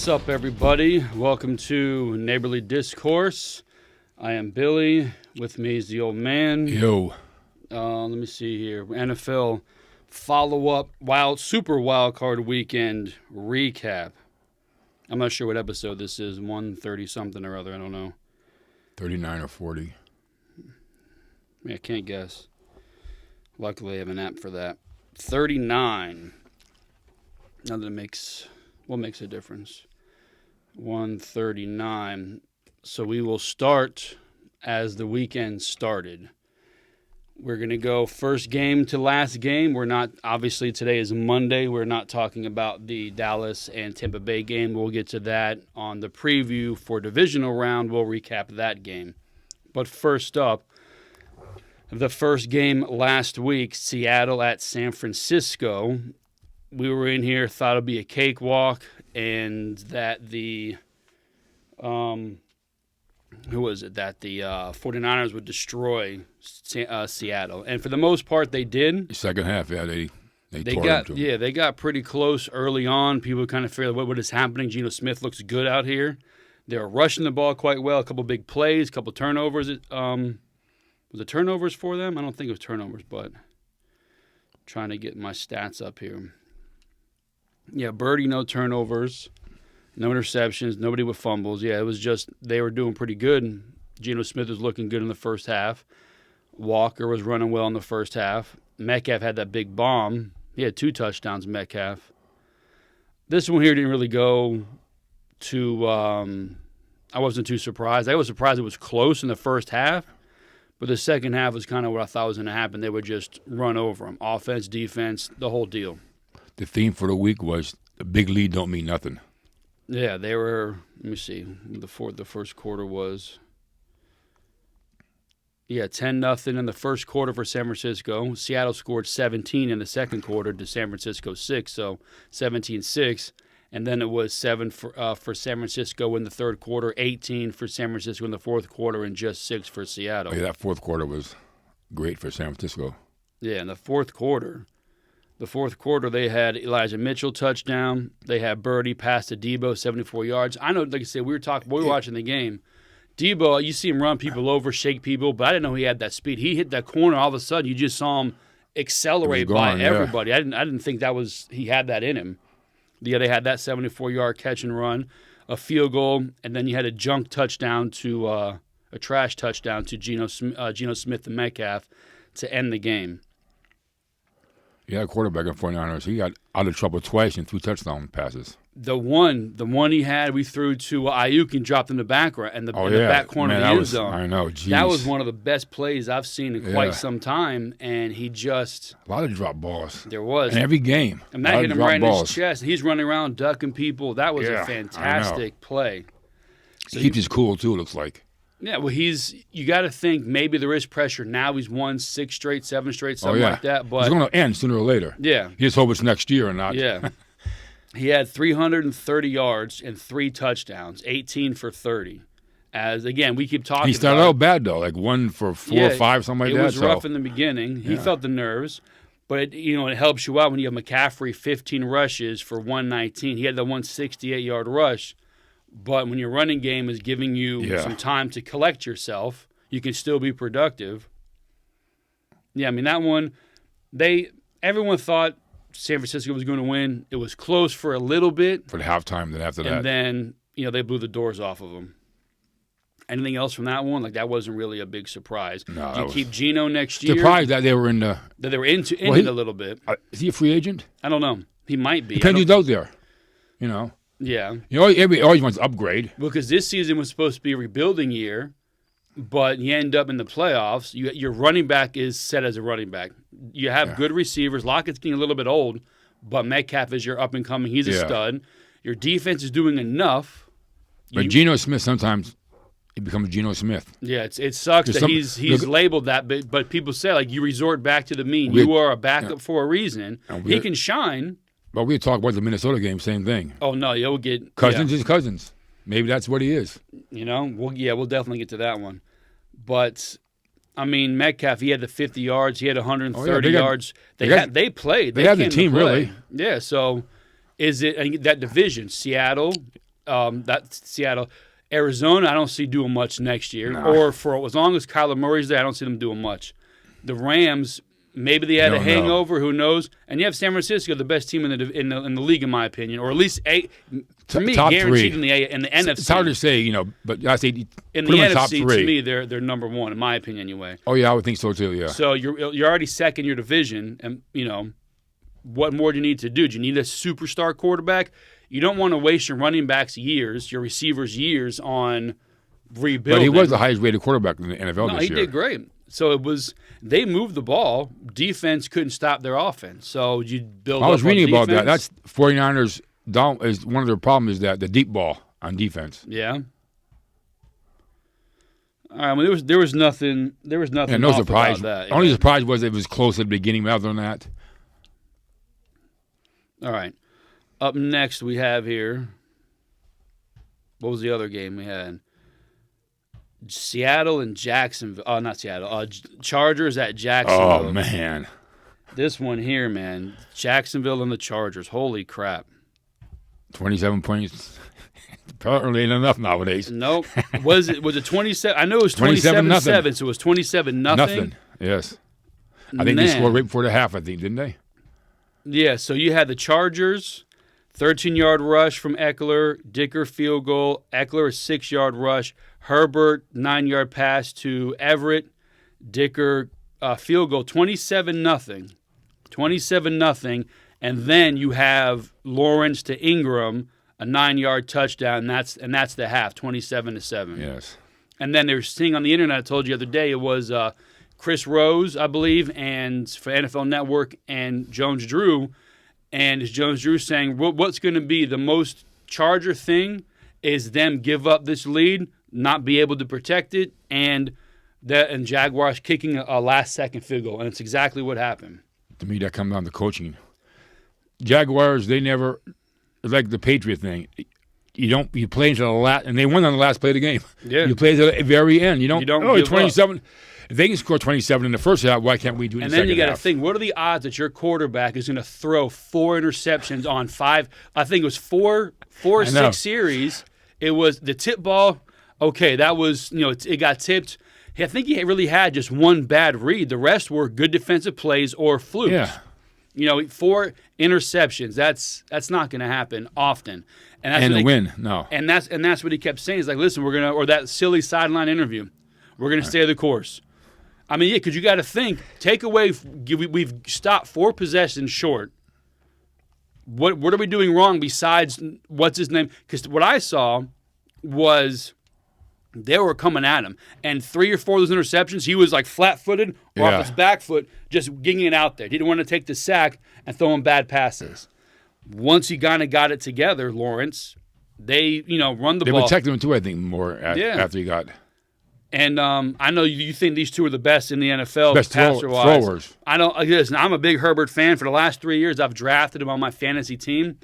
What's up, everybody? Welcome to Neighborly Discourse. I am Billy. With me is the old man. Yo. Let me see here. NFL follow-up Super Wild Card Weekend recap. I'm not sure what episode this is. 130-something or other. I don't know. 39 or 40. I can't guess. Luckily, I have an app for that. 39. Not that it makes... What makes a difference? 139. So we will start as the weekend started. We're going to go first game to last game. We're not, obviously today is Monday. We're not talking about the Dallas and Tampa Bay game. We'll get to that on the preview for divisional round. We'll recap that game. But first up, the first game last week, Seattle at San Francisco. We were in here, thought it'd be a cakewalk, and that the 49ers would destroy Seattle. And for the most part, they did. Second half, yeah, they tore them to them. Yeah, they got pretty close early on. People kind of figured what is happening. Geno Smith looks good out here. They were rushing the ball quite well. A couple big plays, a couple turnovers. Was it turnovers for them? I don't think it was turnovers, but trying to get my stats up here. Yeah, Birdie, no turnovers, no interceptions, nobody with fumbles. Yeah, it was just they were doing pretty good. Geno Smith was looking good in the first half. Walker was running well in the first half. Metcalf had that big bomb. He had 2 touchdowns, Metcalf. This one here didn't really go to I wasn't too surprised. I was surprised it was close in the first half, but the second half was kind of what I thought was going to happen. They would just run over them. Offense, defense, the whole deal. The theme for the week was the big lead don't mean nothing. Yeah, they were. Let me see. The first quarter was. Yeah, 10-0 in the first quarter for San Francisco. Seattle scored 17 in the second quarter to San Francisco 6, so 17-6. And then it was 7 for San Francisco in the third quarter, 18 for San Francisco in the fourth quarter, and just 6 for Seattle. Yeah, that fourth quarter was great for San Francisco. Yeah, in the fourth quarter. They had Elijah Mitchell touchdown. They had Birdie pass to Debo, 74 yards. I know, like I said, we were watching the game. Debo, you see him run people over, shake people, but I didn't know he had that speed. He hit that corner, all of a sudden you just saw him accelerate by everybody. I didn't think he had that in him. Yeah, they had that 74-yard catch and run, a field goal, and then you had a junk touchdown to a trash touchdown to Geno Smith and Metcalf to end the game. Yeah, quarterback in 49ers. He got out of trouble twice and 2 touchdown passes. The one he had, we threw to Ayuk and dropped in the back the back corner of the end zone. I know, geez. That was one of the best plays I've seen in quite some time, and he just... A lot of drop balls. There was. In every game. And that hit him right in his chest. He's running around ducking people. That was a fantastic play. So he keeps his cool, too, it looks like. Yeah, well, you got to think maybe there is pressure. Now he's won 6 straight, 7 straight, something like that. But it's going to end sooner or later. Yeah. He just hope it's next year or not. Yeah. He had 330 yards and 3 touchdowns, 18 for 30. As, again, we keep talking about... He started out bad, though, like 1 for 4 or 5, something like that. It was rough in the beginning. He felt the nerves. But, it helps you out when you have McCaffrey, 15 rushes for 119. He had the 168-yard rush. But when your running game is giving you some time to collect yourself, you can still be productive. Yeah, I mean, that one, everyone thought San Francisco was going to win. It was close for a little bit. For the halftime, then after that. And then, they blew the doors off of them. Anything else from that one? Like, that wasn't really a big surprise. No, Do you keep Geno next year? Surprised that they were in the... That they were into it a little bit. Is he a free agent? I don't know. He might be. Depends who's out there, Yeah. Everybody always wants to upgrade. Because this season was supposed to be a rebuilding year, but you end up in the playoffs. Your running back is set as a running back. You have good receivers. Lockett's getting a little bit old, but Metcalf is your up-and-coming. He's a stud. Your defense is doing enough. But Geno Smith, sometimes he becomes Geno Smith. Yeah, it sucks that he's labeled that, but people say, you resort back to the mean. You are a backup for a reason. He can shine. But we talk about the Minnesota game, same thing. Oh, no, you'll get... Cousins is Cousins. Maybe that's what he is. We'll definitely get to that one. But, I mean, Metcalf, he had the 50 yards. He had 130 yards. They played. They had the team, really. Yeah, so is it that division, Seattle, That's Seattle. Arizona, I don't see doing much next year. Nah. Or for as long as Kyler Murray's there, I don't see them doing much. The Rams, maybe they had a Don't know. hangover. Who knows? And you have San Francisco, the best team in the league, in my opinion, or at least for me, Top guaranteed three. in the NFC. It's hard to say, but I say in put the them in top NFC, three. to me, they're number one, in my opinion, anyway. Oh yeah, I would think so too. Yeah. So you're already second in your division, and what more do you need to do? Do you need a superstar quarterback? You don't want to waste your running backs' years, your receivers' years on rebuilding. But he was the highest rated quarterback in the NFL No, this he year. did great. So they moved the ball. Defense couldn't stop their offense. So you build. I was up on reading about that. defense. That's 49ers down is one of their problems is that the deep ball on defense. Yeah. All right. Well, there was nothing. There was nothing. And no off surprise. about that. The only Yeah. surprise was it was close at the beginning. But other than that, All right. Up next, we have here. What was the other game we had? Seattle and Jacksonville. Oh, not Seattle. Chargers at Jacksonville. oh man, This one here, man. Jacksonville and the Chargers. Holy crap. 27 points. Apparently ain't enough nowadays. Nope. Was it 27? I know it was 27-0. 27-7, so it was 27-0. Nothing. Yes. I think they Man. scored right before the half. I think didn't they? Yeah, so you had the Chargers, 13-yard rush from Eckler, Dicker field goal, Eckler a 6-yard rush, Herbert 9-yard pass to Everett, Dicker field goal, 27-0. 27-0, and then you have Lawrence to Ingram, a 9-yard touchdown, and that's the half, 27-7. Yes. And then they're seeing on the internet, I told you the other day, it was Chris Rose, I believe, and for NFL Network, and Jones Drew. And is Jones Drew saying what's going to be the most Charger thing is them give up this lead, not be able to protect it, and Jaguars kicking a last-second field goal. And it's exactly what happened. To me, that comes down to coaching. Jaguars, they never like the Patriot thing. You play until the last, and they won on the last play of the game. Yeah. You play to the very end. You don't give 27. If they can score 27 in the first half, why can't we do it in And the then second you got to half? think, what are the odds that your quarterback is going to throw 4 interceptions on 5? I think it was 4 or I know. 6 series. It was the tip ball. Okay, that was, it got tipped. I think he really had just one bad read. The rest were good defensive plays or flukes. Yeah. 4 interceptions. That's not going to happen often. And that's And what a they- win, no. And that's what he kept saying. He's like, listen, we're gonna, or that silly sideline interview, we're gonna stay the course. I mean, yeah, because you got to think. Take away, we've stopped 4 possessions short. What are we doing wrong besides what's his name? Because what I saw was they were coming at him, and 3 or 4 of those interceptions, he was like flat-footed or Yeah. off his back foot, just getting it out there. He didn't want to take the sack and throw him bad passes. Once he kind of got it together, Lawrence, they run the They ball. protected him too, I think, more Yeah. after he got And I know you think these two are the best in the NFL, best passer-wise. throwers. I don't. Listen, I'm a big Herbert fan. For the last 3 years, I've drafted him on my fantasy team.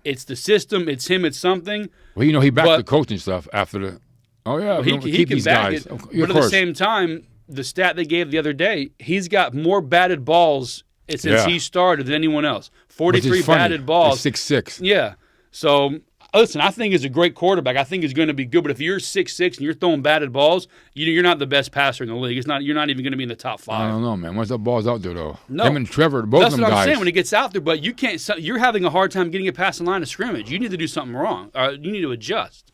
It's the system. It's him. It's something. Well, he backed But- the coaching stuff after the. Oh yeah, we He don't can keep these back guys. it. Yeah, But of at the course. same time, the stat they gave the other day, he's got more batted balls since Yeah. he started than anyone else. Which 43 is funny. batted balls. 6'6". Yeah. So, listen, I think he's a great quarterback. I think he's going to be good. But if you're 6'6" and you're throwing batted balls, you're not the best passer in the league. You're not even going to be in the top 5. I don't know, man. Once that ball's out there, though, No. him and Trevor, both That's of them what I'm guys. saying when he gets out there. But you can't. You're having a hard time getting it past the line of scrimmage. You need to do something wrong. You need to adjust.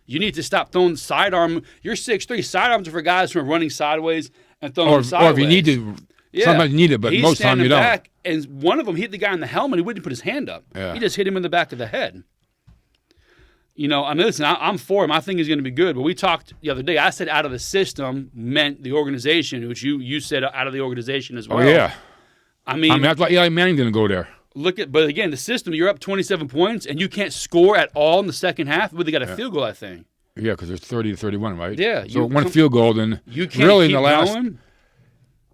You need to stop throwing sidearm. You're 6'3". Sidearms are for guys who are running sideways and throwing or them sideways. if you need to, Yeah. sometimes you need it, but He's most time you standing don't. back, and one of them hit the guy in the helmet. He wouldn't put his hand up. Yeah. He just hit him in the back of the head. I mean, listen, I'm for him. I think he's going to be good. But we talked the other day. I said out of the system meant the organization, which you said out of the organization as well. Oh yeah. I mean, That's why Eli Manning didn't go there. but again, the system, you're up 27 points, and you can't score at all in the second half, but they got a field goal, I think. Yeah, because there's 30-31, right? Yeah, So you one come- field goal, then You can't really keep in the last, going.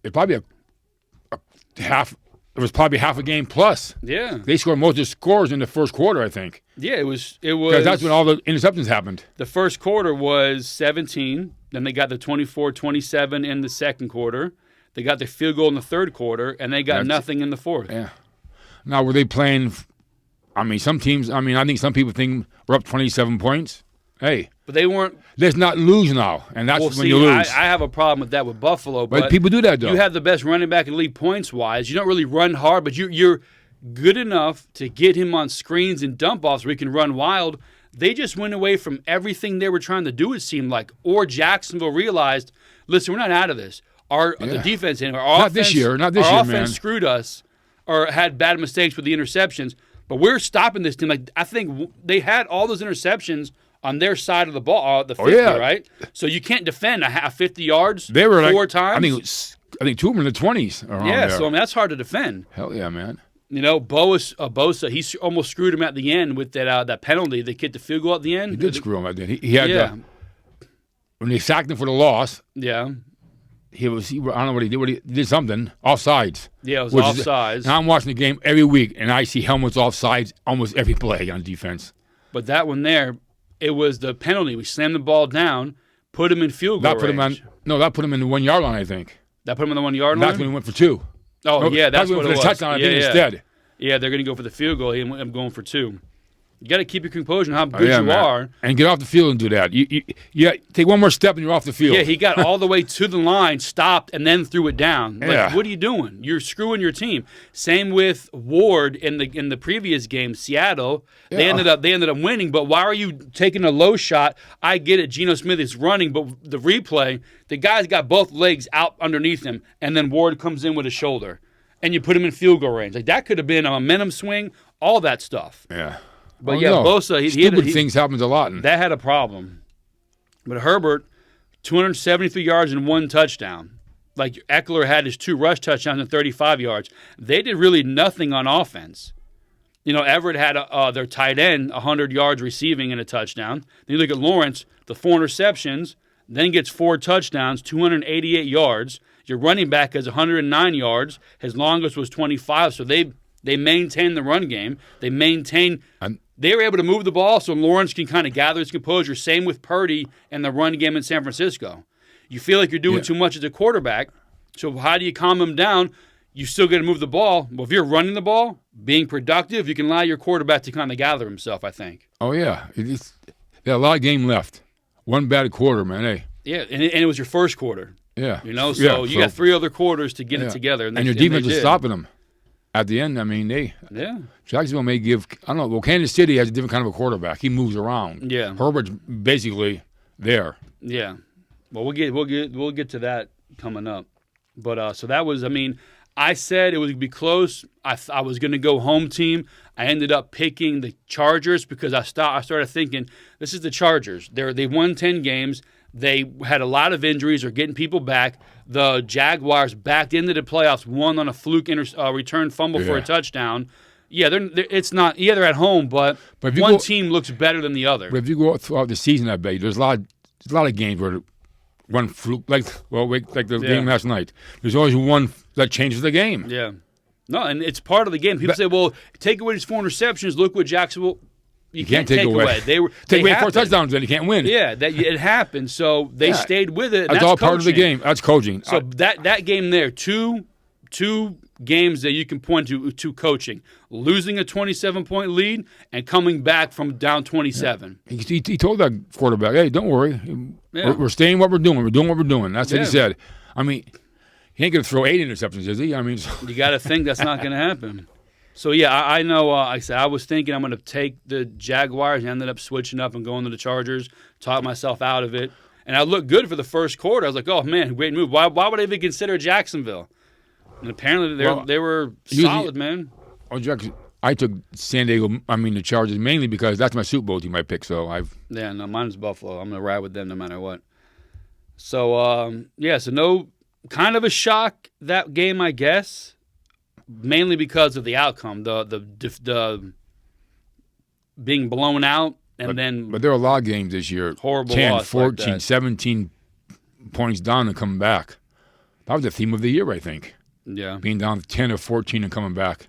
it probably a half. It was probably half a game plus. Yeah. They scored most of the scores in the first quarter, I think, Yeah, it was because that's when all the interceptions happened. the first quarter was 17. Then they got the 24-27 in the second quarter. They got the field goal in the third quarter, and they got That's- nothing in the fourth. Yeah. Now were they playing I mean, some teams. I mean, I think some people think we're up 27 points. Hey, But they weren't. let's not lose now, and that's Well, when see, you lose. I have a problem with that with Buffalo. but But people do that though. you have the best running back in the league points wise. You don't really run hard, but you're good enough to get him on screens and dump offs where he can run wild. They just went away from everything they were trying to do, it seemed like. Or Jacksonville realized, listen, we're not out of this. The defense, our Not offense, this year, not this our year, offense man. screwed us or had bad mistakes with the interceptions. But we're stopping this team. Like I think they had all those interceptions on their side of the ball, the 50, yeah. right? So you can't defend a 50 yards They were four like, times. I think two of them in the 20s. Around Yeah, there. so I mean, that's hard to defend. Hell yeah, man. You know, Bosa, he almost screwed him at the end with that penalty. They kicked the field goal at the end. He did screw him. I did. He had Yeah, when they sacked him for the loss. yeah, I don't know what he did. He did something offsides. yeah. It was Which offsides. Now I'm watching the game every week, and I see helmets offsides almost every play on defense. But that one there, it was the penalty. We slammed the ball down, put him in field goal That put him on. range. No, that put him in the 1 yard line. I think. That put him on the 1 yard line. That's when he went for two. Oh No, yeah, that's when what he it went for was. the touchdown. I yeah, think yeah. instead. Yeah, they're going to go for the field goal. I'm going for two. You got to keep your composure on how good Yeah, you man. are. And get off the field and do that. You take one more step and you're off the field. Yeah, he got all the way to the line, stopped, and then threw it down. Like, Yeah. what are you doing? You're screwing your team. Same with Ward in the previous game, Seattle. They Yeah. ended up winning. But why are you taking a low shot? I get it. Geno Smith is running, but the replay, the guy's got both legs out underneath him, and then Ward comes in with his shoulder, and you put him in field goal range. Like that could have been a momentum swing, all that stuff. Yeah. But Oh, yeah, no. Bosa, Stupid things happens a lot. that had a problem. But Herbert, 273 yards and 1 touchdown. Like Eckler had his 2 rush touchdowns and 35 yards. They did really nothing on offense. You know, Everett had their tight end 100 yards receiving and a touchdown. Then you look at Lawrence, the 4 interceptions, then gets 4 touchdowns, 288 yards. Your running back has 109 yards. His longest was 25. So they maintained the run game. They were able to move the ball so Lawrence can kind of gather his composure. Same with Purdy and the run game in San Francisco. You feel like you're doing too much as a quarterback, so how do you calm him down? You still got to move the ball. Well, if you're running the ball, being productive, you can allow your quarterback to kind of gather himself, I think. Oh yeah, a lot of game left. One bad quarter, man. Hey. Yeah, and it was your first quarter. Yeah. You know, so you got 3 other quarters to get it together. And your defense is stopping them. At the end, I mean, Jacksonville may give. I don't know. Well, Kansas City has a different kind of a quarterback. He moves around. Yeah. Herbert's basically there. Yeah. Well, we'll get to that coming up. But so that was. I mean, I said it would be close. I was going to go home team. I ended up picking the Chargers because I started thinking this is the Chargers. They won 10 games. They had a lot of injuries or getting people back. The Jaguars backed into the playoffs, won on a fluke return fumble for a touchdown. Yeah, it's not. Yeah, they're at home, but one team looks better than the other. But if you go throughout the season, I bet you there's a lot of games where one fluke, like the game last night. There's always one that changes the game. Yeah, no, and it's part of the game. People say, "Well, take away these 4 interceptions. Look what Jacksonville." You can't take away. Take away 4 touchdowns, then you can't win. Yeah, it happened. So they stayed with it. That's all part of the game. That's coaching. So that game there, two games that you can point to coaching: losing a 27-point lead and coming back from down 27. Yeah. He told that quarterback, "Hey, don't worry. We're staying what we're doing. We're doing what we're doing." That's what he said. I mean, he ain't going to throw 8 interceptions, is he? I mean, you got to think that's not going to happen. So, yeah, I know. I said I was thinking I'm going to take the Jaguars and ended up switching up and going to the Chargers, talked myself out of it. And I looked good for the first quarter. I was like, oh, man, great move. Why would I even consider Jacksonville? And apparently they were solid, man. Oh, Jackson, I took the Chargers, mainly because that's my Super Bowl team I picked. So Yeah, no, mine's Buffalo. I'm going to ride with them no matter what. So, so no, kind of a shock that game, I guess. Mainly because of the outcome, the being blown out, but there are a lot of games this year. Horrible 10, loss 14, like 17 points down and coming back. That was the theme of the year, I think. Yeah. Being down 10 or 14 and coming back.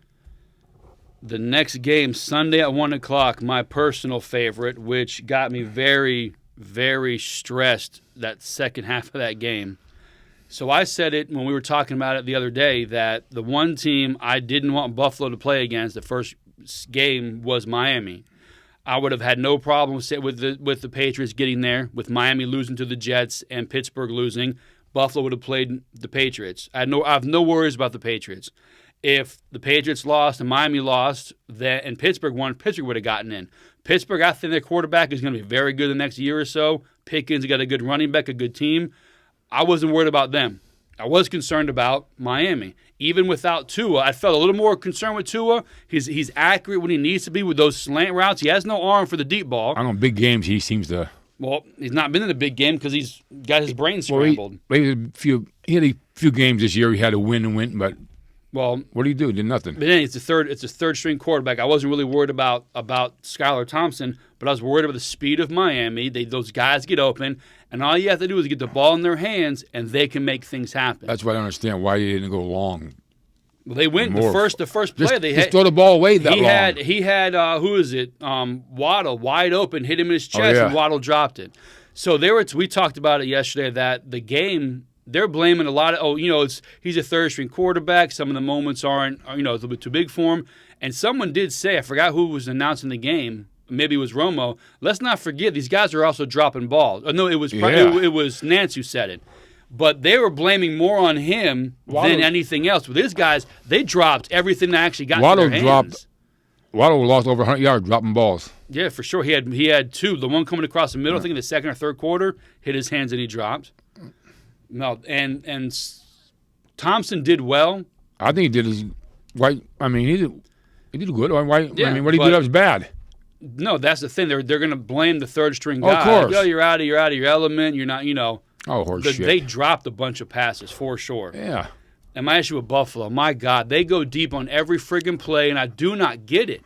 The next game, Sunday at 1 o'clock, my personal favorite, which got me very, very stressed that second half of that game. So I said it when we were talking about it the other day that the one team I didn't want Buffalo to play against the first game was Miami. I would have had no problem with the Patriots getting there, with Miami losing to the Jets and Pittsburgh losing. Buffalo would have played the Patriots. I have no worries about the Patriots. If the Patriots lost and Miami lost, and Pittsburgh won, Pittsburgh would have gotten in. Pittsburgh, I think their quarterback is going to be very good the next year or so. Pickens got a good running back, a good team. I wasn't worried about them. I was concerned about Miami. Even without Tua, I felt a little more concerned with Tua. He's accurate when he needs to be with those slant routes. He has no arm for the deep ball. I don't know, big games he seems to. Well, he's not been in a big game because he's got his brain scrambled. He had a few games this year he had to win and win, but what do you do? He did nothing. But then it's a third string quarterback. I wasn't really worried about Skylar Thompson, but I was worried about the speed of Miami. Those guys get open, and all you have to do is get the ball in their hands, and they can make things happen. That's why I don't understand why he didn't go long. Well, they went the first play. Just throw the ball away that long. He had who is it? Waddle wide open, hit him in his chest, and Waddle dropped it. So we talked about it yesterday that the game. They're blaming a lot of, he's a third-string quarterback. Some of the moments aren't, a little bit too big for him. And someone did say, I forgot who was announcing the game. Maybe it was Romo. Let's not forget, these guys are also dropping balls. No, it was it was Nance who said it. But they were blaming more on him than anything else. With these guys, they dropped everything that actually got in their hands. Waddle lost over 100 yards dropping balls. Yeah, for sure. He had two. The one coming across the middle, I think in the second or third quarter, hit his hands and he dropped. No, and Thompson did well. I think he did his right. I mean, he did good. Why? Yeah, I mean, what he did was bad. No, that's the thing. They're going to blame the third string guy. Of course. Like, you're out of your element. You're not. Oh, horse shit. They dropped a bunch of passes for sure. Yeah. And my issue with Buffalo, my God, they go deep on every friggin' play, and I do not get it.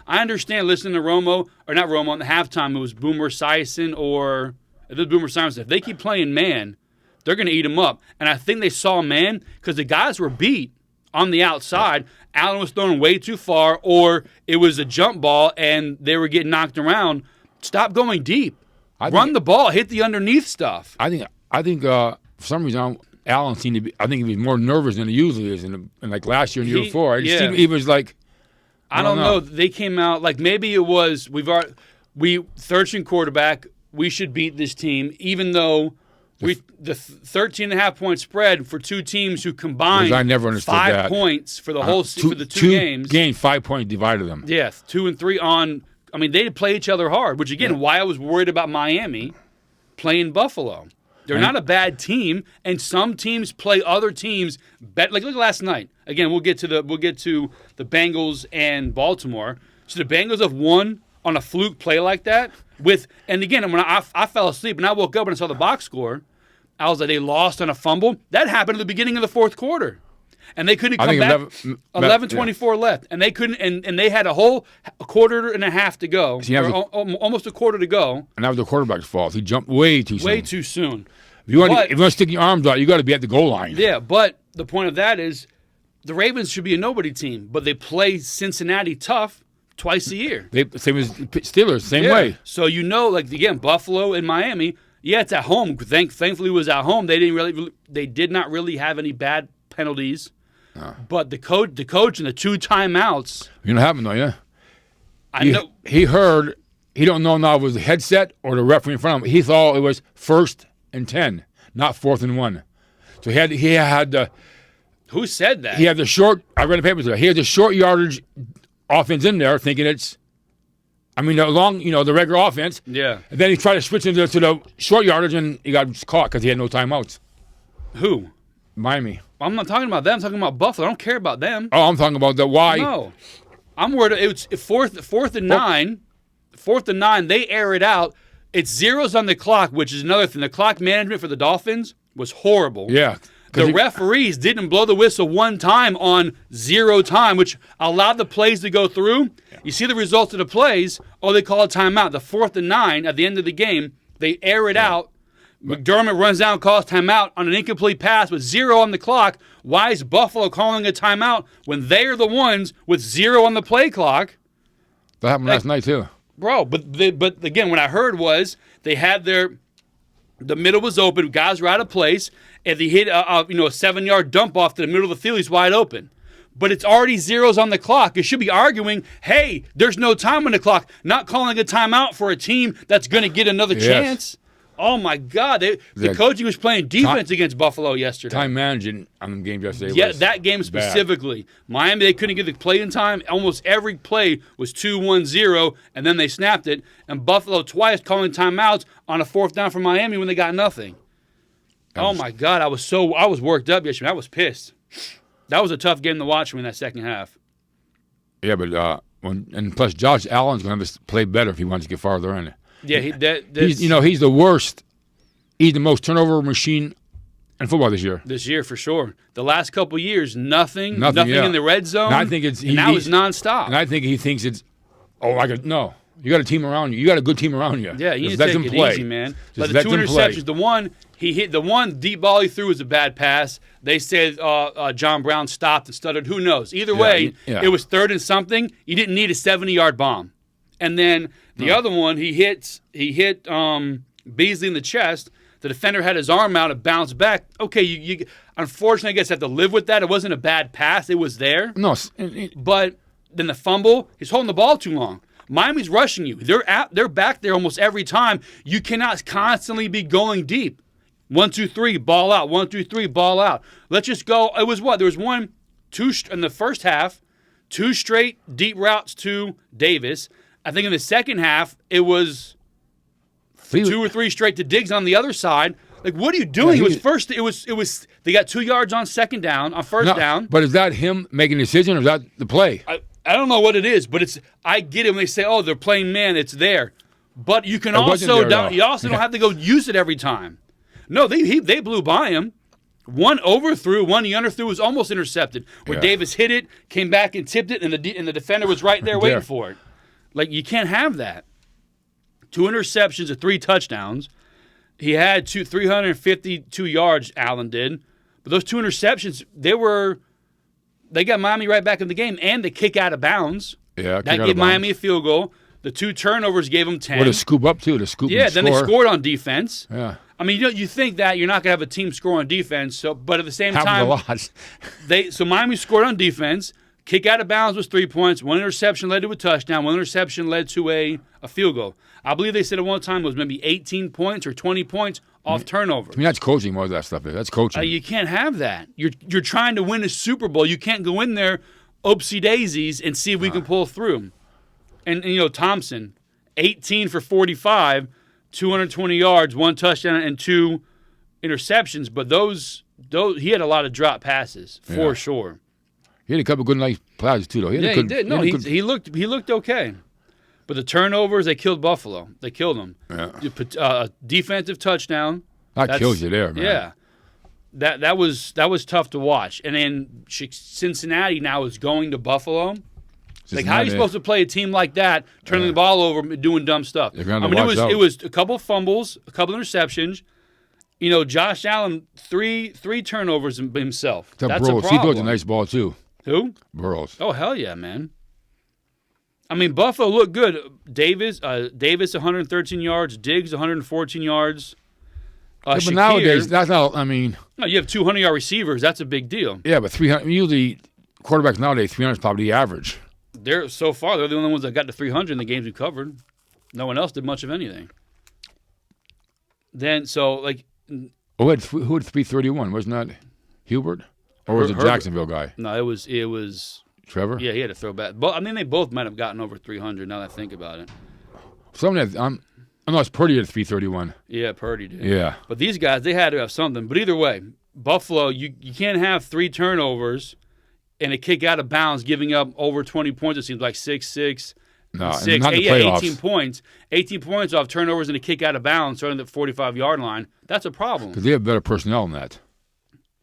I understand listening to Romo, or not Romo, on the halftime, it was Boomer Esiason or it was Boomer Esiason. If they keep playing man, they're going to eat him up. And I think they saw man because the guys were beat on the outside. Allen was thrown way too far, or it was a jump ball and they were getting knocked around. Stop going deep. Run the ball. Hit the underneath stuff. I think for some reason Allen seemed to be. I think he was more nervous than he usually is. And like last year and the year before, he was like. I don't know. They came out like maybe it was third string quarterback. We should beat this team, even though. The 13.5 point spread for two teams who combined I never understood 5 points for the whole for the two games. Gained 5 points, divided them. Yes, 2 and 3 on. I mean, they play each other hard, which again, why I was worried about Miami playing Buffalo. They're not a bad team, and some teams play other teams better. Like look at last night. Again, we'll get to the Bengals and Baltimore. So the Bengals have won on a fluke play like that and again, when I fell asleep and I woke up and I saw the box score. I was like, they lost on a fumble. That happened at the beginning of the fourth quarter. And they couldn't come back. 11:24 left. And they couldn't and they had a whole quarter and a half to go. Almost a quarter to go. And that was the quarterback's fault. He jumped way too soon. Way too soon. If you want to stick your arms out, you got to be at the goal line. Yeah, but the point of that is the Ravens should be a nobody team, but they play Cincinnati tough twice a year. Same as Steelers, same way. So again, Buffalo and Miami. Yeah, it's at home. Thankfully, it was at home. They did not really have any bad penalties. But the coach and the 2 timeouts. You know what happened though, yeah. I know he heard. He don't know now if it was the headset or the referee in front of him. He thought it was 1st and 10, not 4th and 1. So he had the. Who said that? He had the short. I read the papers there. He had the short yardage offense in there, thinking it's. I mean, the regular offense. Yeah. And then he tried to switch into to the short yardage, and he got caught because he had no timeouts. Who? Miami. I'm not talking about them. I'm talking about Buffalo. I don't care about them. Oh, I'm talking about the why. No. I'm worried. It's fourth and 9. 4th and 9, they air it out. It's zeros on the clock, which is another thing. The clock management for the Dolphins was horrible. Yeah. The referees didn't blow the whistle one time on 0 time, which allowed the plays to go through. You see the results of the plays, they call a timeout. The 4th and 9 at the end of the game, they air it out. McDermott runs down and calls timeout on an incomplete pass with 0 on the clock. Why is Buffalo calling a timeout when they are the ones with 0 on the play clock? That happened last night too. Bro, but again, what I heard was they had the middle was open, guys were out of place, and they hit a 7-yard dump off to the middle of the field, he's wide open. but it's already zeros on the clock. You should be arguing, hey, there's no time on the clock, not calling a timeout for a team that's going to get another chance. Oh, my God. The coaching was playing defense against Buffalo yesterday. Time managing on the game yesterday. Yeah, that game specifically. Miami, they couldn't get the play in time. Almost every play was 2-1-0, and then they snapped it. And Buffalo twice calling timeouts on a 4th down for Miami when they got nothing. Oh, my God. I was worked up yesterday. I was pissed. That was a tough game to watch in that second half. Yeah, but and plus Josh Allen's going to have to play better if he wants to get farther in. Yeah, he's the worst. He's the most turnover machine in football this year. This year, for sure. The last couple of years, nothing in the red zone. And I think it's now it's nonstop. And I think he thinks it's no. You got a team around you. You got a good team around you. Yeah, you need to take it easy, man. But the 2 interceptions, the one deep ball he threw was a bad pass. They said John Brown stopped and stuttered. Who knows? Either way, it was 3rd and something. You didn't need a 70-yard bomb. And then the other one, he hit Beasley in the chest. The defender had his arm out and bounced back. Okay, you unfortunately, I guess, have to live with that. It wasn't a bad pass. It was there. No. But then the fumble, he's holding the ball too long. Miami's rushing you. They're back there almost every time. You cannot constantly be going deep. 1, 2, 3, ball out. 1, 2, 3, ball out. Let's just go. It was what? There was 2 in the first half, 2 straight deep routes to Davis. I think in the second half, it was 2 or 3 straight to Diggs on the other side. Like, what are you doing? It was they got 2 yards on second down, on first down. But is that him making a decision or is that the play? I don't know what it is, but I get it when they say, oh, they're playing man, it's there. But you can also don't have to go use it every time. No, they blew by him. One overthrew, one he underthrew was almost intercepted. Where Davis hit it, came back and tipped it, and the defender was right there waiting for it. Like, you can't have that. 2 interceptions and 3 touchdowns. He had 352 yards, Allen did. But those 2 interceptions, they got Miami right back in the game, and the kick out of bounds. Yeah, that gave Miami a field goal. The 2 turnovers gave them 10. What a scoop up, too, to scoop and then they scored on defense. Yeah. I mean, you think that you're not going to have a team score on defense, but at the same time, a lot. So Miami scored on defense. Kick out of bounds was 3 points. 1 interception led to a touchdown. 1 interception led to a field goal. I believe they said at one time it was maybe 18 points or 20 points off turnovers. I mean, that's coaching more of that stuff. That's coaching. You can't have that. You're trying to win a Super Bowl. You can't go in there oopsie daisies and see if we can pull through. And Thompson, 18 for 45, 220 yards, 1 touchdown and 2 interceptions. But those he had a lot of drop passes for sure. He had a couple of good nice passes too, though. He did. No, he looked okay. But the turnovers, they killed Buffalo. They killed them. Yeah. Defensive touchdown. That kills you there, man. Yeah. That was tough to watch. And then Cincinnati now is going to Buffalo. Like, how are you supposed to play a team like that, turning the ball over, doing dumb stuff? I mean, it was a couple of fumbles, a couple of interceptions. Josh Allen, three turnovers himself. That's a problem. He throws a nice ball too. Who? Burrows. Oh, hell yeah, man. I mean, Buffalo looked good. Davis 113 yards. Diggs 114 yards. But nowadays, that's not. I mean, no, you have 200-yard receivers. That's a big deal. Yeah, but 300. Usually, quarterbacks nowadays 300 is probably the average. They're the only ones that got to 300 in the games we covered. No one else did much of anything. Then who had 331? Wasn't that Hubert, or was it Jacksonville guy? No, it was Trevor. Yeah, he had to throw back. But I mean, they both might have gotten over 300. Now that I think about it. I know it's Purdy at 331. Yeah, Purdy did. Yeah. But these guys, they had to have something. But either way, Buffalo, you can't have 3 turnovers and a kick out of bounds, giving up over 20 points. It seems like 6-6. No, 6. Not the playoffs. 18 points. 18 points off turnovers and a kick out of bounds, starting at the 45-yard line. That's a problem. Because they have better personnel than that.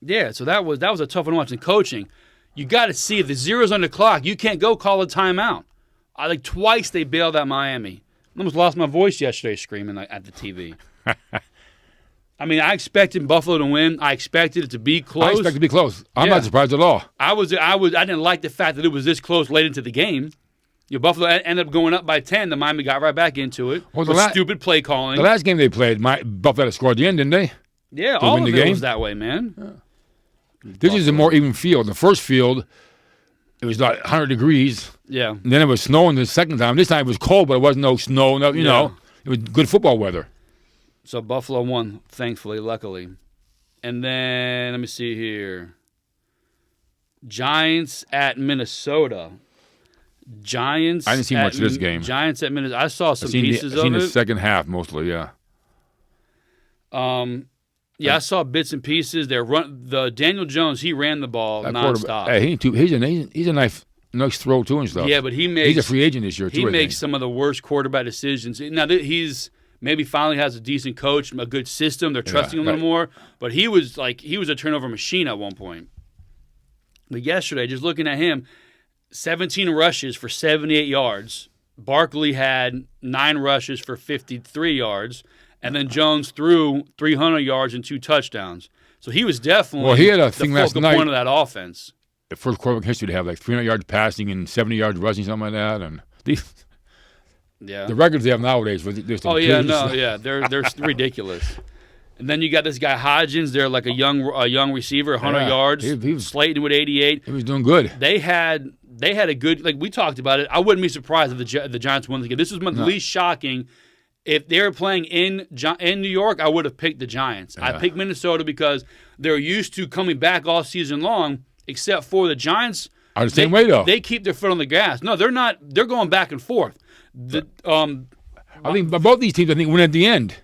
Yeah, so that was a tough one to watch. And coaching, you got to see if the zero's on the clock, you can't go call a timeout. Twice they bailed out Miami. I almost lost my voice yesterday screaming at the TV. I mean, I expected Buffalo to win. I expected it to be close. I expected it to be close. I'm not surprised at all. I didn't like the fact that it was this close late into the game. Buffalo ended up going up by 10. The Miami got right back into it. Well, stupid play calling. The last game they played, Buffalo scored at the end, didn't they? Yeah, all of it was that way, man. Yeah. This is a more even field. The first field, it was like 100 degrees. Yeah. And then it was snowing the second time. This time it was cold, but it wasn't no snow. No, you know, it was good football weather. So Buffalo won, thankfully, luckily. And then, let me see here. Giants at Minnesota. Giants. I didn't see much of this game. Giants at Minnesota. I saw some pieces I've seen of the it. second half mostly, yeah. Yeah, I saw bits and pieces. The Daniel Jones, he ran the ball That nonstop. Hey, he's a nice throw too and stuff. Yeah, but he's a free agent this year too. He makes some of the worst quarterback decisions. Now he's maybe finally has a decent coach, a good system. They're trusting him a little more. But he was a turnover machine at one point. But yesterday, just looking at him, 17 rushes for 78 yards. Barkley had 9 rushes for 53 yards. And then Jones threw 300 yards and 2 touchdowns. So he was definitely he had a thing last night. point of that offense. The first quarterback in history to have like 300 yards passing and 70 yards rushing, something like that. And the records they have nowadays. They're ridiculous. And then you got this guy Hodgins. They're like a young receiver, 100 yards. He was Slayton with 88. He was doing good. They had a good, like we talked about it. I wouldn't be surprised if the Giants won the game. This was the least shocking. If they were playing in New York, I would have picked the Giants. I picked Minnesota because they're used to coming back all season long, except for the Giants. Are the same way, though. They keep their foot on the gas. No, they're not. They're going back and forth. I think both these teams, win at the end.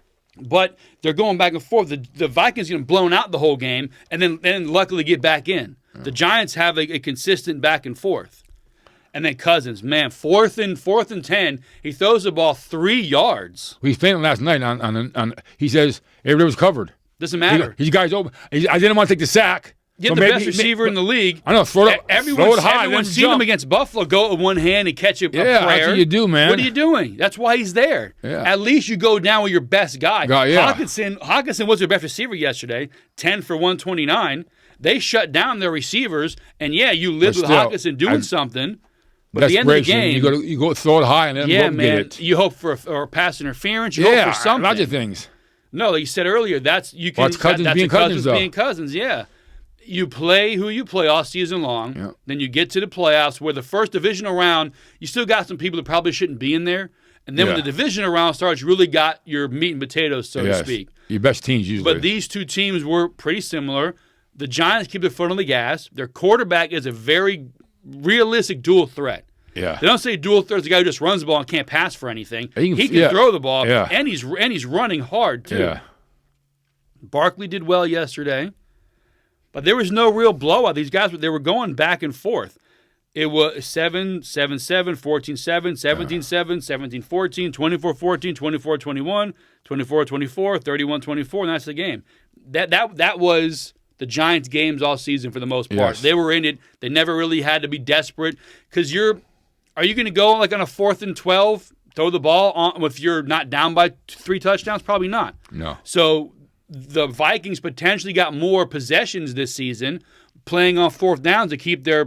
But they're going back and forth. The Vikings get blown out the whole game, and then luckily get back in. The Giants have a consistent back and forth. And then Cousins, man, fourth and 10, he throws the ball 3 yards. He was playing last night on he says everybody was covered. Doesn't matter. His guy's open. I didn't want to take the sack. Get the best receiver in the league. I know. Throw it high. Everyone's seen him against Buffalo go with one hand and catch a prayer. That's what you do, man. What are you doing? That's why he's there. Yeah. At least you go down with your best guy. Hawkinson was their best receiver yesterday, 10 for 129. They shut down their receivers, and you lived with Hawkinson doing something. But at the end of the game, you go throw it high and then go get it. You hope for a pass interference. You hope for something. Lots of things. No, like you said earlier, that's Cousins being Cousins. Yeah, you play who you play all season long. Yeah. Then you get to the playoffs where the first divisional round, you still got some people that probably shouldn't be in there. And then when the divisional round starts, you really got your meat and potatoes, so to speak. Your best teams usually. But these two teams were pretty similar. The Giants keep their foot on the gas. Their quarterback is a very realistic dual threat. Yeah. They don't say dual threat is a guy who just runs the ball and can't pass for anything. He can throw the ball, and he's running hard too. Yeah. Barkley did well yesterday, but there was no real blowout. These guys, they were going back and forth. It was 7-7, 14-7, 17-7, 17-14, 24-14, 24-21, 24-24, 31-24, and that's the game. That was the Giants' games all season for the most part. Yes. They were in it. They never really had to be desperate because are you going to go like on a 4th and 12, throw the ball on if you're not down by 3 touchdowns? Probably not. No. So the Vikings potentially got more possessions this season, playing on 4th downs to keep their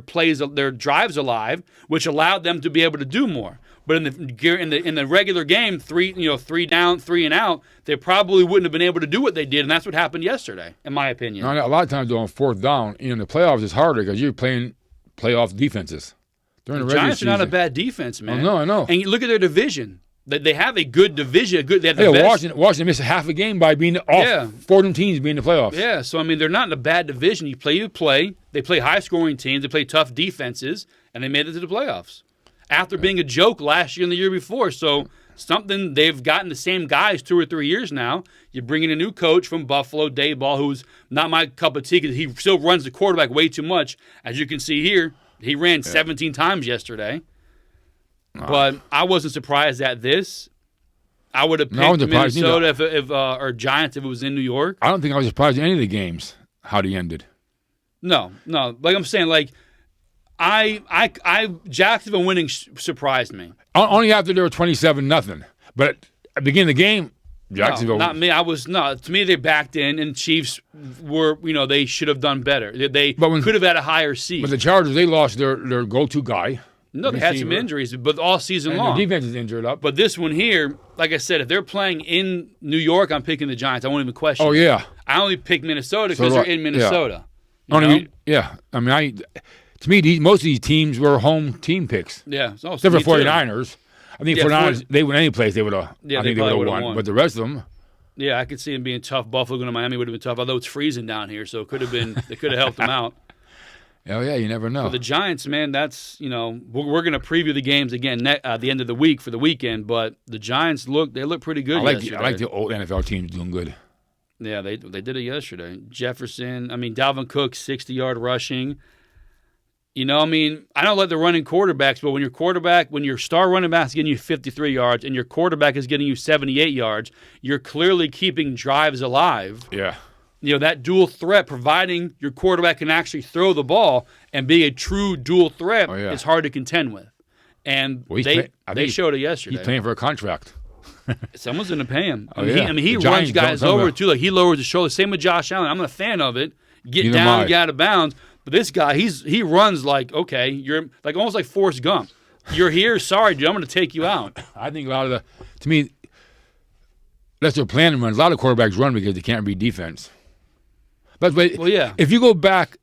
drives alive, which allowed them to be able to do more. But in the regular game, 3 down, 3 and out, they probably wouldn't have been able to do what they did, and that's what happened yesterday, in my opinion. A lot of times on 4th down, in the playoffs, it's harder because you're playing playoff defenses. The Giants are not a bad defense, man. Oh, no, I know. And you look at their division. They have a good division. They have the best. Washington missed half a game by being off 4 teams being in the playoffs. Yeah, so, they're not in a bad division. You play. They play high-scoring teams. They play tough defenses, and they made it to the playoffs after being a joke last year and the year before. So something they've gotten the same guys 2 or 3 years now. You're bringing a new coach from Buffalo, Daboll, who's not my cup of tea because he still runs the quarterback way too much. As you can see here, he ran 17 times yesterday. But I wasn't surprised at this. I would have picked Minnesota or Giants if it was in New York. I don't think I was surprised at any of the games, how they ended. No. Like I'm saying, Jacksonville winning surprised me. Only after they were 27-0. But at the beginning of the game, Jacksonville. No, not me. To me, they backed in, and Chiefs were, they should have done better. They could have had a higher seed. But the Chargers, they lost their go-to guy. No, they had some injuries, but all season long. The defense is injured up. But this one here, like I said, if they're playing in New York, I'm picking the Giants. I won't even question. Oh, yeah. I only pick Minnesota because they're in Minnesota. Yeah. to me, most of these teams were home team picks. Yeah, Except for 49ers. I think 49ers, they win any place, they would have. Yeah, I think they would have won. But the rest of them. Yeah, I could see them being tough. Buffalo going to Miami would have been tough, although it's freezing down here, so it could have been. They could have helped them out. Oh yeah, you never know. But the Giants, man, that's we're going to preview the games again at the end of the week for the weekend. But the Giants look pretty good. I like the old NFL teams doing good. Yeah, they did it yesterday. Jefferson, Dalvin Cook, 60-yard rushing. I don't let the running quarterbacks, but when your star running back is getting you 53 yards and your quarterback is getting you 78 yards, you're clearly keeping drives alive. Yeah. That dual threat, providing your quarterback can actually throw the ball and be a true dual threat, is hard to contend with. And they showed it yesterday. He's playing for a contract. Someone's going to pay him. He runs guys over too. Like he lowers his shoulder. Same with Josh Allen. I'm a fan of it. Get down, get out of bounds. But this guy, he runs like, okay, you're like almost like Forrest Gump. You're here. Sorry, dude. I'm going to take you out. I think a lot of to me, that's their plan to run. A lot of quarterbacks run because they can't read defense. But if you go back,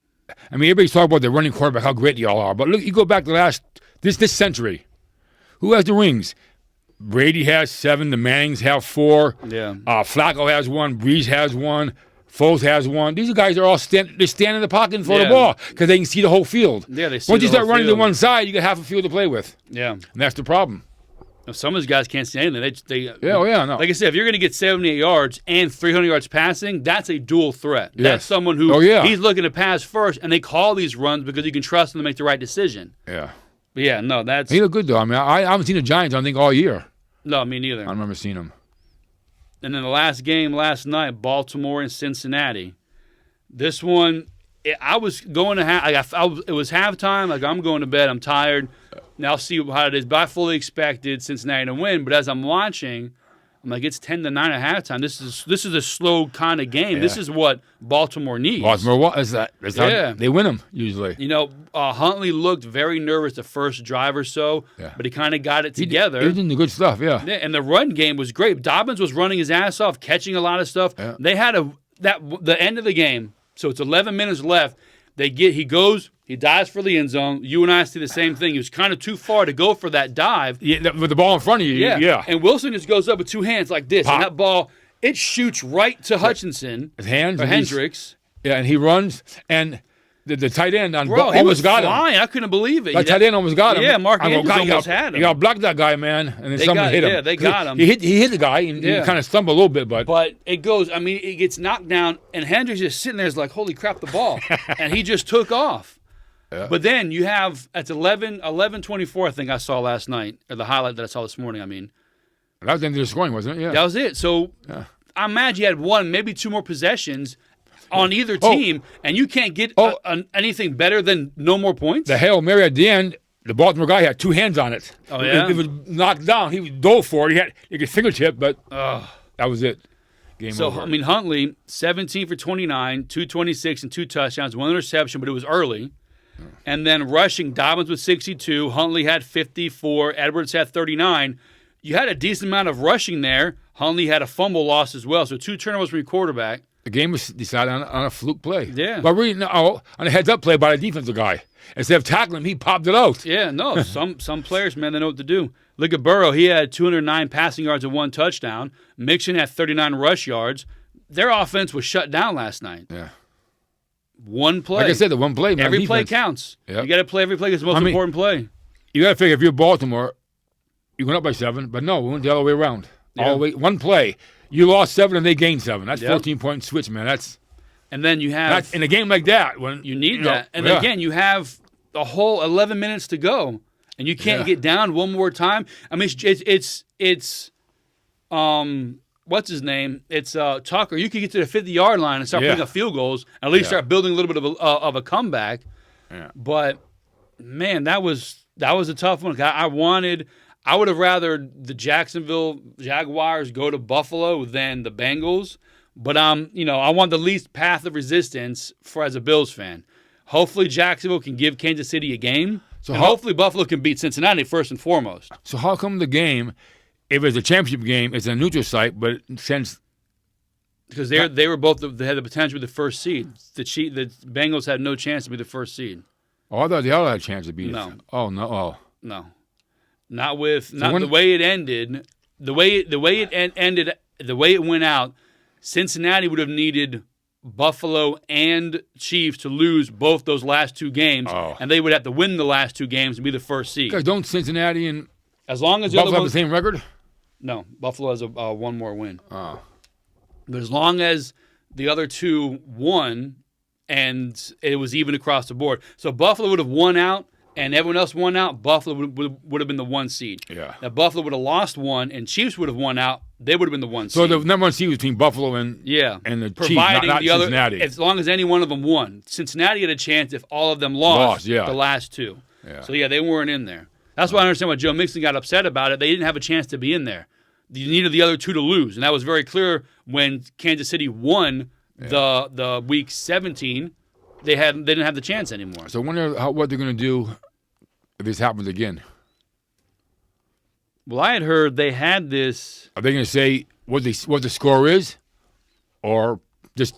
everybody's talking about the running quarterback, how great they all are. But look, you go back to this century. Who has the rings? Brady has 7. The Mannings have 4. Yeah. Flacco has 1. Breeze has 1. Foles has 1. These guys are all stand in the pocket and throw the ball because they can see the whole field. Yeah, they see Once you the start whole running field. to one side, you got half a field to play with. Yeah. And that's the problem. Some of these guys can't see anything. No. Like I said, if you're going to get 78 yards and 300 yards passing, that's a dual threat. Yes. That's someone who he's looking to pass first, and they call these runs because you can trust them to make the right decision. Yeah. But yeah, no, that's... He looked good, though. I haven't seen the Giants, I think, all year. No, me neither. I don't remember seeing them. And then the last game last night, Baltimore and Cincinnati. This one, I was going to it was halftime. Like, I'm going to bed. I'm tired. Now I'll see how it is. But I fully expected Cincinnati to win. But as I'm watching, I'm like, it's 10-9 at halftime. This is a slow kind of game. Yeah. This is what Baltimore needs. Baltimore, is that? How they win them usually. Huntley looked very nervous the first drive or so, but he kind of got it together. He was doing the good stuff, yeah. And the run game was great. Dobbins was running his ass off, catching a lot of stuff. Yeah. They had the end of the game. So it's 11 minutes left. He goes, he dives for the end zone. You and I see the same thing. He was kind of too far to go for that dive. Yeah, with the ball in front of you. Yeah. And Wilson just goes up with 2 hands like this. Pop. And that ball, it shoots right to Hutchinson. His hands. Or Hendricks. Yeah, and he runs. And the tight end almost got him. I couldn't believe it. The tight end almost got him. Yeah, Mark Andrews almost had him. You got to block that guy, man. And then someone hit him. Yeah, they got him. He hit the guy, and he kind of stumbled a little bit. But it goes, it gets knocked down, and Hendricks just sitting there is like, holy crap, the ball. And he just took off. Yeah. But then you have, at 11:24, I think I saw last night, or the highlight that I saw this morning, That was the end of the scoring, wasn't it? Yeah. That was it. So I imagine you had 1, maybe 2 more possessions on either team, and you can't get anything better than no more points? The Hail Mary at the end, the Baltimore guy had 2 hands on it. Oh, yeah? It was knocked down. He dove for it. He could fingertip, but that was it. Game over. Huntley, 17 for 29, 226 and 2 touchdowns, 1 interception, but it was early. And then rushing, Dobbins with 62, Huntley had 54, Edwards had 39. You had a decent amount of rushing there. Huntley had a fumble loss as well, so 2 turnovers from your quarterback. The game was decided on a fluke play. Yeah. But really, on a heads-up play by the defensive guy. Instead of tackling him, he popped it out. Yeah, no, some players, man, they know what to do. Look at Burrow. He had 209 passing yards and 1 touchdown. Mixon had 39 rush yards. Their offense was shut down last night. Yeah. 1 play. Like I said, the 1 play, man. Every play counts. Yep. You got to play every play because it's the most important play. You got to figure if you're Baltimore, you went up by 7, but no, we went the other way around. Yeah. All the way, 1 play. You lost 7 and they gained 7. That's 14-point switch, man. And then you have in a game like that when you need that. And again, you have the whole 11 minutes to go, and you can't get down one more time. It's what's his name? It's Tucker. You could get to the 50-yard line and start putting up field goals, and at least start building a little bit of a comeback. Yeah. But man, that was a tough one. I would have rather the Jacksonville Jaguars go to Buffalo than the Bengals. But I want the least path of resistance as a Bills fan. Hopefully Jacksonville can give Kansas City a game. So hopefully Buffalo can beat Cincinnati first and foremost. So how come the game, if it's a championship game, it's a neutral site, but since because they were both they had the potential to be the first seed. The Bengals had no chance to be the first seed. Oh, I thought the other had a chance to beat No. it. Oh, no. Oh. No. Not the way it ended. The way it ended, the way it went out, Cincinnati would have needed Buffalo and Chiefs to lose both those last two games, and they would have to win the last two games and be the first seed. Because don't Cincinnati and as long as Buffalo have the same record? No, Buffalo has a one more win. Oh. But as long as the other two won and it was even across the board. So Buffalo would have won out and everyone else won out, Buffalo would have been the 1 seed. Yeah. Now Buffalo would have lost one and Chiefs would have won out, they would have been the 1 seed. So the number 1 seed was between Buffalo and the Chiefs, not the other, Cincinnati. as long as any one of them won. Cincinnati had a chance if all of them lost the last two. Yeah. So, they weren't in there. That's why I understand why Joe Mixon got upset about it. They didn't have a chance to be in there. You needed the other two to lose, and that was very clear when Kansas City won the Week 17. They didn't have the chance anymore. So I wonder what they're going to do if this happens again. Well, I had heard they had this. Are they going to say what the score is, or just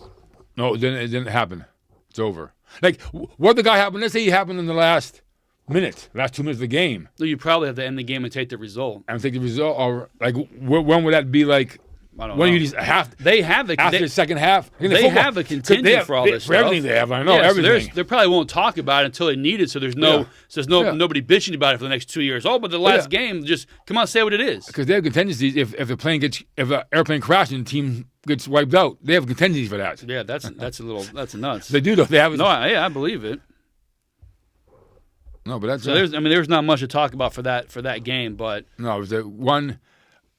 no? It didn't happen. It's over. Like what the guy happened? Let's say he happened in the last 2 minutes of the game. So you probably have to end the game and take the result. And take the result, or like when would that be? Like I don't when know. You just have they have after the second half. They have a contingent for all this for stuff. everything they have. I know everything. So they probably won't talk about it until they need it. So there's nobody bitching about it for the next 2 years. Oh, but the last game, just come on, say what it is. Because they have contingencies. If an airplane crashes and the team gets wiped out, they have contingencies for that. Yeah, that's nuts. They do though. They have. No, I believe it. No, but that's so. There's not much to talk about for that game, but no, it was one.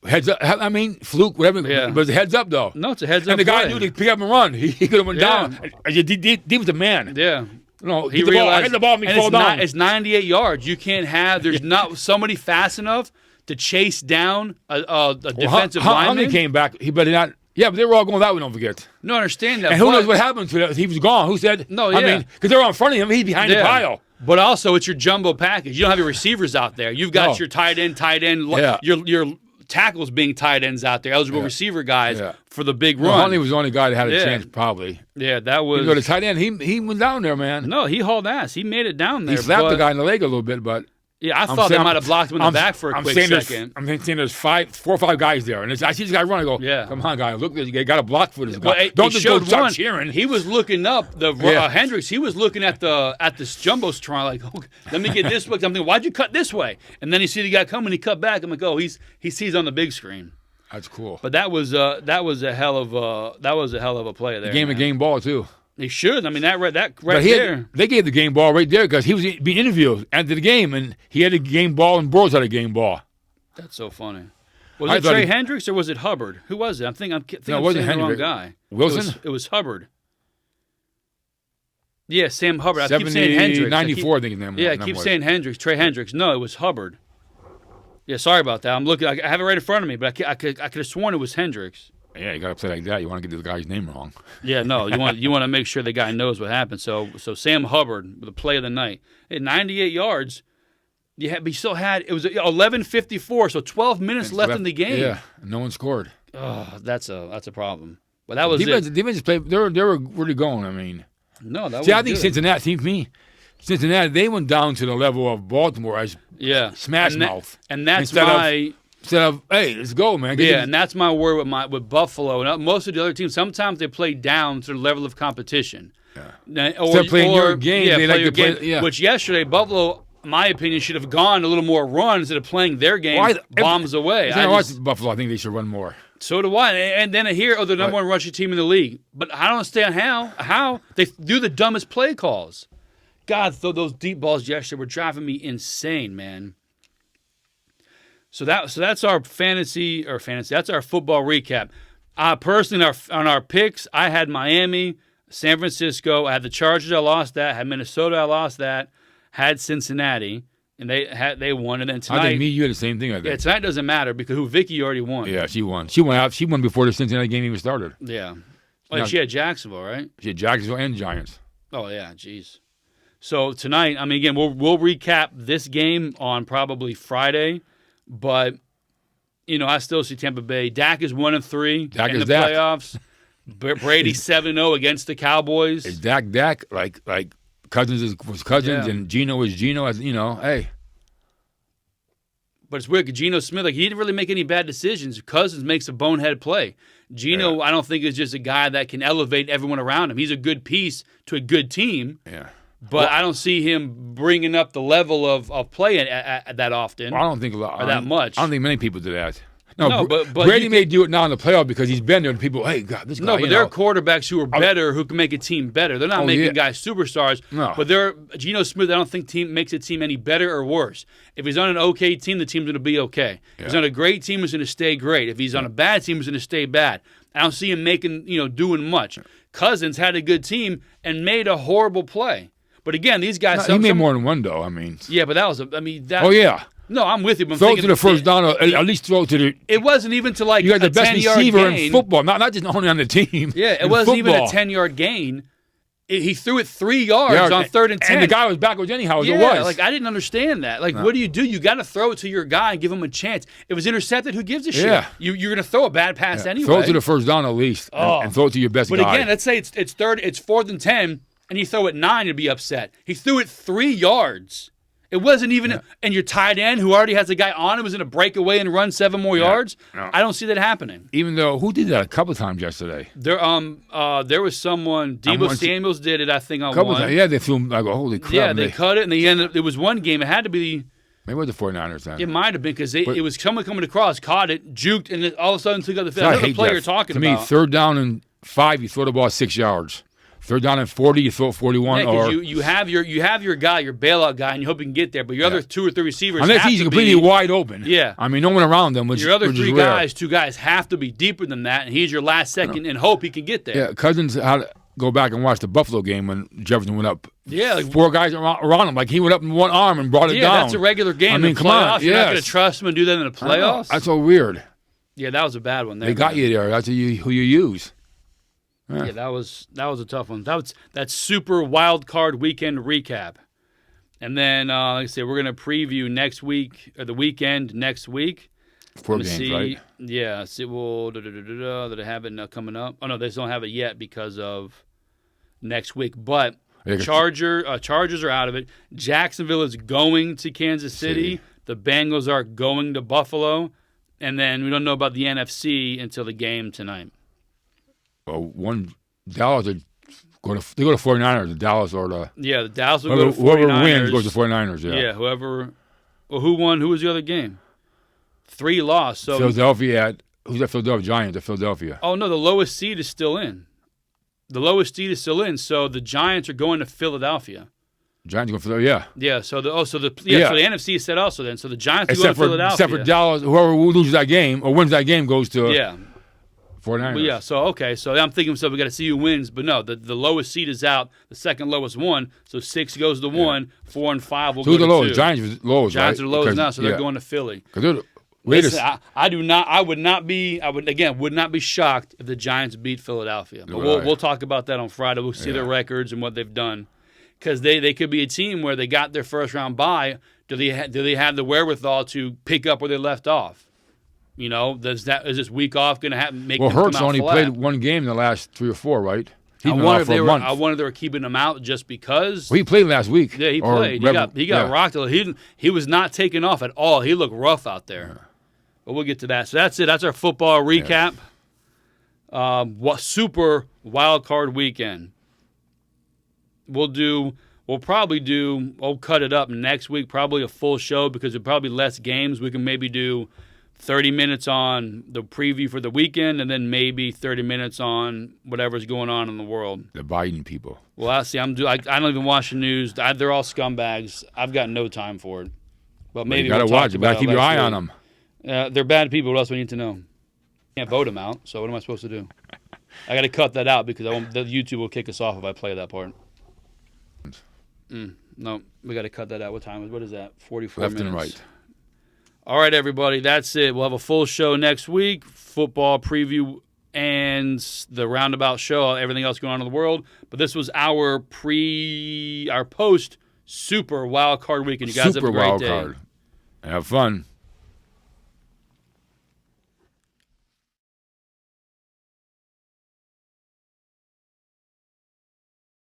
Heads up. I mean, fluke, whatever. Yeah. But it's a heads up, though. No, it's a heads up. And the guy knew to pick up and run. He could have went down. Deep with the man. Yeah. No, he realized. Hit the ball and he fall down. It's 98 yards. You can't have. There's not somebody fast enough to chase down a defensive lineman. Huntley came back. He better not. Yeah, but they were all going that way. Don't forget. No, I understand that. And who knows what happened to that? He was gone. Who said? No, yeah. I mean, because they were in front of him. He's behind the pile. But also, it's your jumbo package. You don't have your receivers out there. You've got your tight end. Yeah. Your tackles being tight ends out there, eligible receiver guys for the big run. Huntley was the only guy that had a chance, probably. Yeah, that was. You go to tight end. He went down there, man. No, he hauled ass. He made it down there. He slapped the guy in the leg a little bit, but. Yeah, I thought they might have blocked him in the back for a quick second. I'm saying there's 4 or 5 guys there, and I see this guy run. I go, come on, guy, look, you got a block for this guy. Well, don't just go start cheering. He was looking up Hendricks. He was looking at this jumbotron like, let me get this way. I'm thinking, why'd you cut this way? And then he see the guy coming. He cut back. I'm like, oh, he sees on the big screen. That's cool. But that was a hell of a play there. He gave a game ball too. They should. I mean, that right there. They gave the game ball right there because he was being interviewed after the game, and he had a game ball, and Burrows had a game ball. That's so funny. Was it Trey Hendricks or was it Hubbard? Who was it? I'm thinking no, it wasn't saying the wrong Hendricks. guy. Wilson? It was Hubbard. Yeah, Sam Hubbard. I keep saying Hendricks. 94, I think his name was. Yeah, I keep saying Hendricks. Trey Hendricks. No, it was Hubbard. Yeah, sorry about that. I'm looking. I have it right in front of me, but I could have sworn it was Hendricks. Yeah, you got to play like that. You want to get the guy's name wrong. Yeah, no, you want to make sure the guy knows what happened. So Sam Hubbard with the play of the night at 98 yards. But you still had it was 11:54, so 12 minutes left in the game. Yeah, no one scored. Oh, that's a problem. But that was defense played. They were really going. I mean, no, that was. See, I think Cincinnati, they went down to the level of Baltimore as smash mouth, and that's Instead of, hey, let's go, man. And that's my word with Buffalo. And most of the other teams, sometimes they play down to the level of competition. Yeah. Instead of playing your game, they like to play. Which yesterday, Buffalo, in my opinion, should have gone a little more run instead of playing their game bombs away. I watch Buffalo. I think they should run more. So do I. And then I hear, the number one rushing team in the league. But I don't understand how they do the dumbest play calls. God, those deep balls yesterday were driving me insane, man. So that's our fantasy. That's our football recap. Personally, on our picks, I had Miami, San Francisco. I had the Chargers. I lost that. I had Minnesota. I lost that. Had Cincinnati, and they won. And then tonight, I think you had the same thing. I think. Yeah, tonight doesn't matter because Vicky already won. Yeah, she won. She won out. She won before the Cincinnati game even started. Yeah, she had Jacksonville, right? She had Jacksonville and Giants. Oh yeah, jeez. So tonight, I mean, again, we'll recap this game on probably Friday. But, I still see Tampa Bay. Dak is 1-3 in the playoffs. Brady 7-0 against the Cowboys. Is Dak like Cousins was Cousins, Yeah. and Geno was Geno. You know, hey. But it's weird because Geno Smith, like, he didn't really make any bad decisions. Cousins makes a bonehead play. Geno, I don't think, is just a guy that can elevate everyone around him. He's a good piece to a good team. Yeah. But I don't see him bringing up the level of play at that often. Well, I don't think a lot, or that much. I don't think many people do that. No, but Brady may do it now in the playoff because he's been there. And people, hey, God, this guy. No, but there are quarterbacks who are better, who can make a team better. They're not making guys superstars. No. But Geno Smith, I don't think makes a team any better or worse. If he's on an okay team, the team's going to be okay. If he's on a great team, he's going to stay great. If he's on a bad team, he's going to stay bad. I don't see him doing much. Cousins had a good team and made a horrible play. But again, these guys. He made more than one though. I mean. Yeah, but that was that. Oh yeah. No, I'm with you. But throw it to the first down. At least throw it to the. It wasn't even to like. You got the best receiver gain. in football, not just only on the team. Yeah, it wasn't even a 10-yard gain. He threw it 3 yards on 3rd and 10. And the guy was backwards anyhow, as it Yeah, was. like, I didn't understand that. Like, what do? You got to throw it to your guy and give him a chance. It was intercepted. Who gives a shit? Yeah. You're going to throw a bad pass anyway. Throw it to the first down at least, and throw it to your best guy. But again, let's say it's 4th and 10, and you throw it 9, you'd be upset. He threw it 3 yards. It wasn't even, and your tight end who already has a guy on him was going to break away and run 7 more yards. No. I don't see that happening. Even though, who did that a couple times yesterday? There was someone. Deebo Samuels did it, I think, on one. Times, yeah, they threw him. I go, holy crap! Yeah, they cut it, and they ended. It was one game. It had to be. Maybe it was the 49ers then. It might have been because it was someone coming across, caught it, juked, and all of a sudden took out the field. Another player you're talking about. To me, 3rd down and 5, you throw the ball 6 yards. 3rd down and 40, you throw it 41. Yeah, or you have your guy, your bailout guy, and you hope you can get there. But your other 2 or 3 receivers, unless he's completely wide open. Yeah, I mean, no one around them. Your other 2 guys have to be deeper than that, and he's your last second, and hope he can get there. Yeah, Cousins had to go back and watch the Buffalo game when Jefferson went up. Yeah, like 4 guys around him, like he went up in one arm and brought it down. Yeah, that's a regular game. I mean, come on, you're not going to trust him and do that in the playoffs. That's so weird. Yeah, that was a bad one. There, they got you there. That's who you use. Yeah, that was a tough one. That's super wild card weekend recap. And then, like I said, we're going to preview next week, or the weekend next week. 4 games, right? Yeah. See, that I have it coming up. Oh, no, they don't have it yet because of next week. But Chargers are out of it. Jacksonville is going to Kansas City. The Bengals are going to Buffalo. And then we don't know about the NFC until the game tonight. Dallas they go to 49ers. The Dallas or the the Dallas will go to 49ers. Whoever wins goes to 49ers. Yeah, whoever. Well, who won? Who was the other game? 3 lost. So Philadelphia. Who's that? Philadelphia Giants. Philadelphia. Oh no, the lowest seed is still in. So the Giants are going to Philadelphia. Giants go to Philadelphia. Yeah. So the NFC is set also then. So the Giants go to Philadelphia. Except for Dallas, whoever loses that game or wins that game goes to 49ers. Well, yeah, so I'm thinking, we got to see who wins. But no, the lowest seed is out. The second lowest won. So 6 goes to 1. 4 and 5 will go to 2. Who's the lowest? Giants are lowest, Giants right? are lowest now, so they're going to Philly. Listen, I would not be shocked if the Giants beat Philadelphia. But we'll talk about that on Friday. We'll see their records and what they've done. Because they could be a team where they got their first round bye. Do they have the wherewithal to pick up where they left off? You know, is this week off going to make them come out Hurts only flat? played 1 game in the last 3 or 4, right? I wonder if they were keeping him out just because. Well, he played last week. Yeah, he played. He got rocked. He was not taken off at all. He looked rough out there. Yeah. But we'll get to that. So that's it. That's our football recap. What super wild card weekend. We'll cut it up next week, probably a full show because there'll probably be less games. We can maybe do 30 minutes on the preview for the weekend and then maybe 30 minutes on whatever's going on in the world. The Biden people. Well, I don't even watch the news. They're all scumbags. I've got no time for it. But maybe you got to watch it. You got to keep your eye on them. They're bad people. What else do we need to know? Can't vote them out, so what am I supposed to do? I got to cut that out because the YouTube will kick us off if I play that part. No, we got to cut that out. What is that? 44 Left minutes. and right. All right, everybody. That's it. We'll have a full show next week. Football preview and the roundabout show. Everything else going on in the world. But this was our post super wild card weekend. You guys have a great day. Have fun.